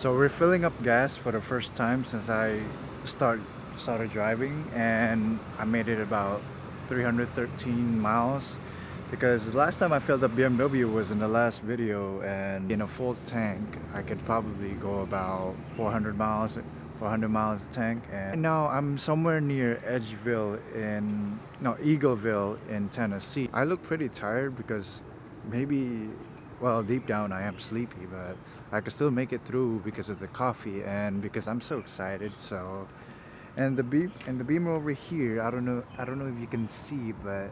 So we're filling up gas for the first time since I started driving, and I made it about 313 miles because the last time I filled up BMW was in the last video, and in a full tank I could probably go about 400 miles a tank. And now I'm somewhere near Edgeville in no Eagleville in Tennessee. I look pretty tired because maybe, well, deep down I am sleepy, but I can still make it through because of the coffee and because I'm so excited. So, and the beam over here, I don't know if you can see, but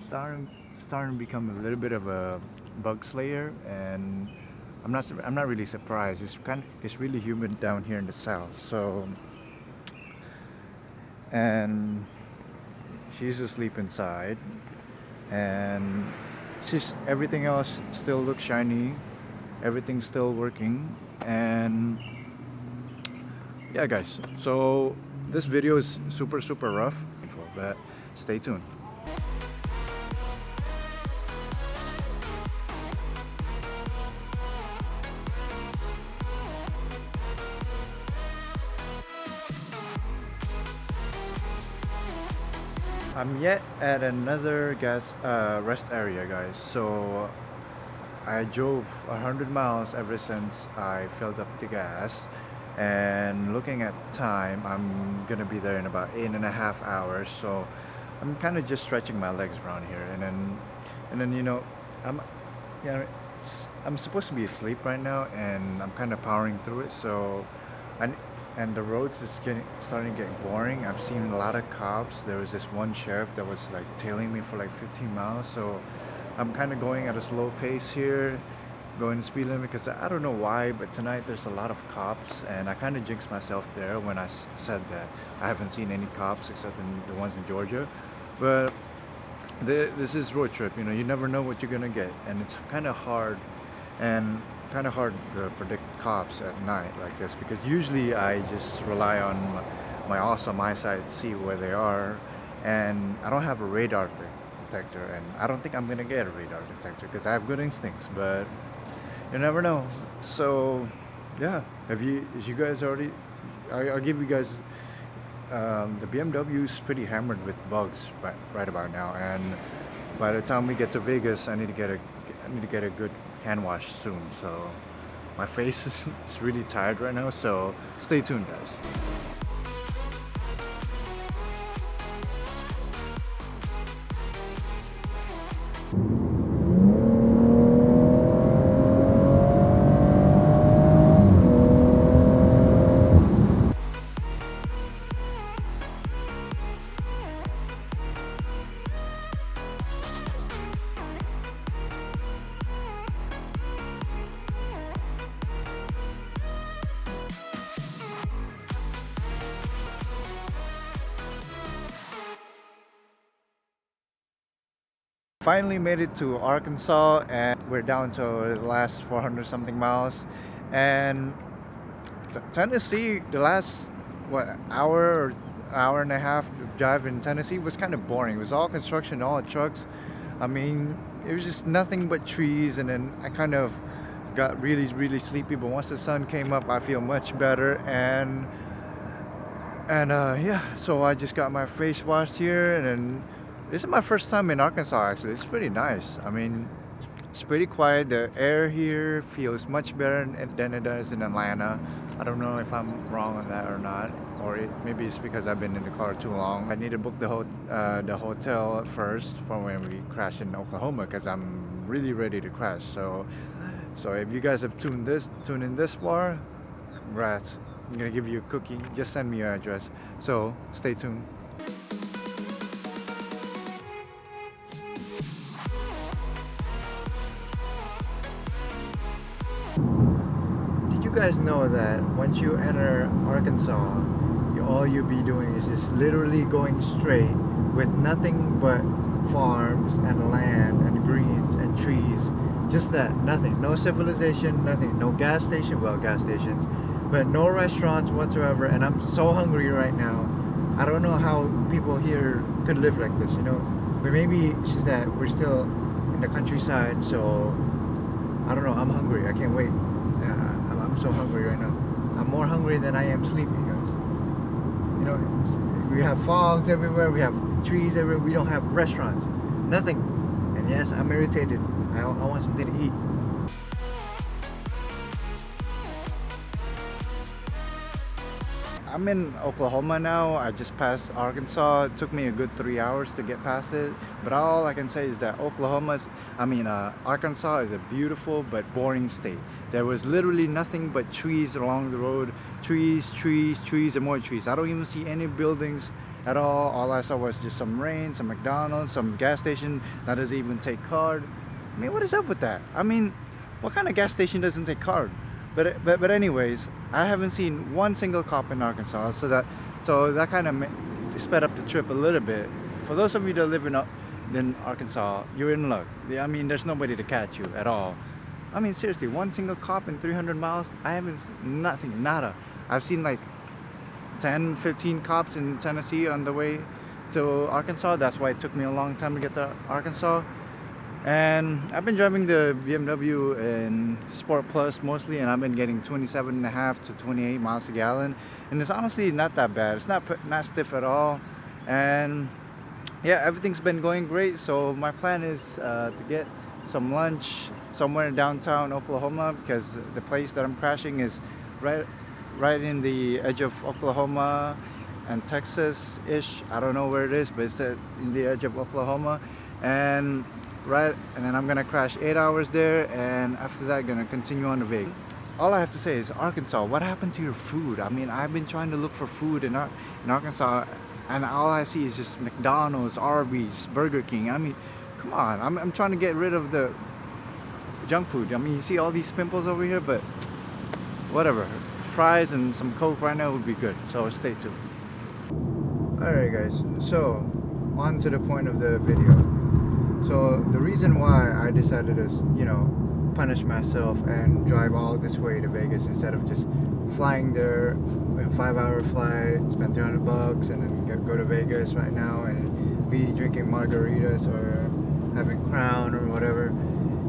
starting to become a little bit of a bug slayer, and I'm not really surprised. It's really humid down here in the south. So, and she's asleep inside, and she's everything else still looks shiny, everything's still working. And yeah guys, so this video is super rough, but stay tuned. I'm yet at another rest area, guys. So I drove 100 miles ever since I filled up the gas, and looking at time, I'm gonna be there in about 8.5 hours. So I'm kind of just stretching my legs around here, and then I'm I'm supposed to be asleep right now, and I'm kind of powering through it. So I and the roads is starting to get boring. I've seen a lot of cops. There was this one sheriff that was like tailing me for like 15 miles. So I'm kind of going at a slow pace here, going the speed limit, because I don't know why, but tonight there's a lot of cops, and I kind of jinxed myself there when I said that I haven't seen any cops except in the ones in Georgia. But this is road trip, you never know what you're gonna get, and it's and kind of hard to predict cops at night like this, because usually I just rely on my awesome eyesight to see where they are, and I don't have a radar detector, and I don't think I'm gonna get a radar detector because I have good instincts, but you never know. So yeah, you guys already, I'll give you guys the BMW is pretty hammered with bugs right about now, and by the time we get to Vegas, I need to get a good hand wash soon. So my face is really tired right now, so stay tuned, guys. Finally made it to Arkansas, and we're down to the last 400 something miles. And Tennessee, the last hour and a half drive in Tennessee was kind of boring. It was all construction, all trucks. I mean, it was just nothing but trees, and then I kind of got really sleepy. But once the sun came up, I feel much better. And yeah, so I just got my face washed here, and then this is my first time in Arkansas. Actually, it's pretty nice. I mean, it's pretty quiet. The air here feels much better than it does in Atlanta. I don't know if I'm wrong on that or not, or maybe it's because I've been in the car too long. I need to book the hotel first for when we crash in Oklahoma, because I'm really ready to crash. So if you guys have tuned in this far, congrats. I'm gonna give you a cookie. Just send me your address. So stay tuned. You guys know that once you enter Arkansas, all you'll be doing is just literally going straight with nothing but farms and land and greens and trees. Just that, nothing, no civilization, nothing, no gas station, well, gas stations, but no restaurants whatsoever. And I'm so hungry right now. I don't know how people here could live like this, but maybe it's just that we're still in the countryside. So I don't know, I'm hungry, I can't wait. I'm I'm so hungry right now. I'm more hungry than I am sleepy, guys. You know, we have fogs everywhere. We have trees everywhere. We don't have restaurants. Nothing. And yes, I'm irritated. I want something to eat. I'm in Oklahoma now. I just passed Arkansas. It took me a good 3 hours to get past it. But all I can say is that Arkansas is a beautiful but boring state. There was literally nothing but trees along the road. Trees, trees, trees, and more trees. I don't even see any buildings at all. All I saw was just some rain, some McDonald's, some gas station that doesn't even take card. I mean, what is up with that? I mean, what kind of gas station doesn't take card? But anyways, I haven't seen one single cop in Arkansas, so that kind of sped up the trip a little bit. For those of you that live in Arkansas, you're in luck. I mean, there's nobody to catch you at all. I mean, seriously, one single cop in 300 miles? I haven't nothing, nada. I've seen like 10, 15 cops in Tennessee on the way to Arkansas. That's why it took me a long time to get to Arkansas. And I've been driving the BMW in Sport Plus mostly, and I've been getting 27.5 to 28 miles a gallon, and it's honestly not that bad. It's not stiff at all, and yeah, everything's been going great. So my plan is to get some lunch somewhere in downtown Oklahoma, because the place that I'm crashing is right in the edge of Oklahoma and Texas-ish. I don't know where it is, but it's in the edge of Oklahoma, and then I'm gonna crash 8 hours there, and after that gonna continue on to Vegas. All I have to say is, Arkansas, what happened to your food? I mean, I've been trying to look for food in Arkansas, and all I see is just McDonald's, Arby's, Burger King. I mean, come on, I'm trying to get rid of the junk food. I mean, you see all these pimples over here, but whatever. Fries and some Coke right now would be good, so stay tuned. Alright guys, so on to the point of the video. So the reason why I decided to, punish myself and drive all this way to Vegas instead of just flying there, a 5-hour flight, spend $300 and then go to Vegas right now and be drinking margaritas or having Crown or whatever,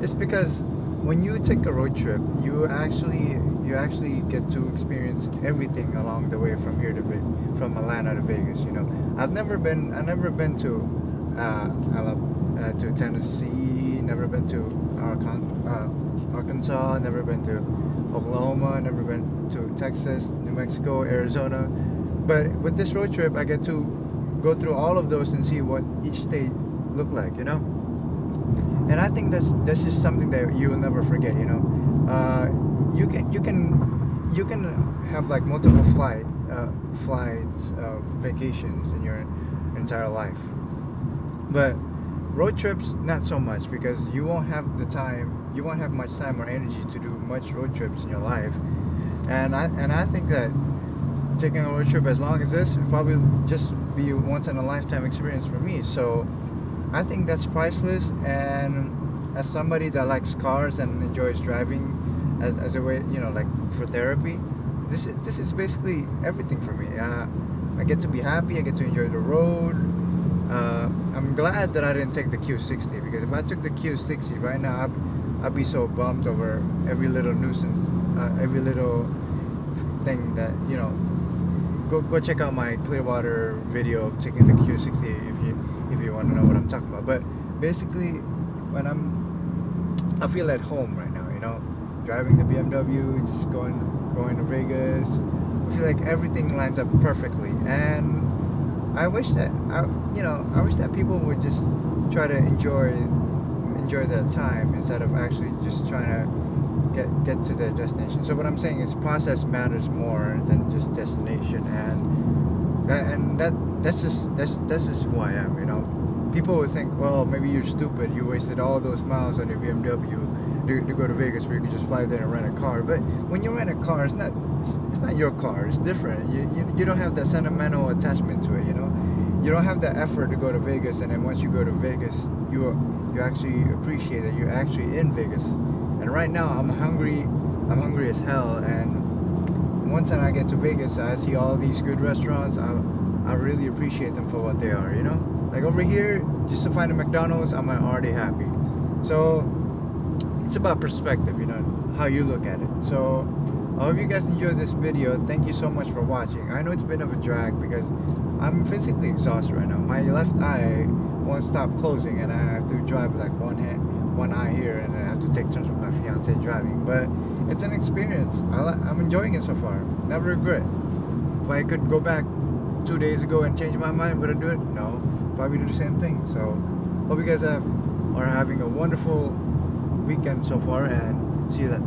it's because when you take a road trip, you actually get to experience everything along the way from from Atlanta to Vegas. I've never been to Tennessee, never been to Arkansas, never been to Oklahoma, never been to Texas, New Mexico, Arizona. But with this road trip, I get to go through all of those and see what each state look like, And I think this is something that you will never forget, You can have like multiple flights, vacations in your entire life, but road trips not so much, because you won't have much time or energy to do much road trips in your life. And I think that taking a road trip as long as this would probably just be a once in a lifetime experience for me. So I think that's priceless, and as somebody that likes cars and enjoys driving as a way, like for therapy, this is basically everything for me. I get to be happy, I get to enjoy the road. I'm glad that I didn't take the Q60, because if I took the Q60 right now, I'd be so bummed over every little nuisance, every little thing that, go check out my Clearwater video of taking the Q60 if you want to know what I'm talking about. But basically, when I feel at home right now, driving the BMW, just going to Vegas. I feel like everything lines up perfectly, and I wish that people would just try to enjoy their time instead of actually just trying to get to their destination. So what I'm saying is, process matters more than just destination, and that's just who I am. People would think, well, maybe you're stupid, you wasted all those miles on your BMW to go to Vegas where you could just fly there and rent a car. But when you rent a car, it's not your car, it's different. You don't have that sentimental attachment to it. You don't have that effort to go to Vegas, and then once you go to Vegas, you actually appreciate that you're actually in Vegas. And right now I'm hungry as hell, and once I get to Vegas, I see all these good restaurants. I really appreciate them for what they are. Like over here, just to find a McDonald's, I'm already happy. So it's about perspective, how you look at it. So I hope you guys enjoyed this video. Thank you so much for watching. I know it's been of a drag because I'm physically exhausted right now. My left eye won't stop closing, and I have to drive with like one eye here, and I have to take turns with my fiance driving. But it's an experience. I'm enjoying it so far. Never regret. If I could go back 2 days ago and change my mind, would I do it? No. Probably do the same thing. So hope you guys are having a wonderful weekend so far, and see you then.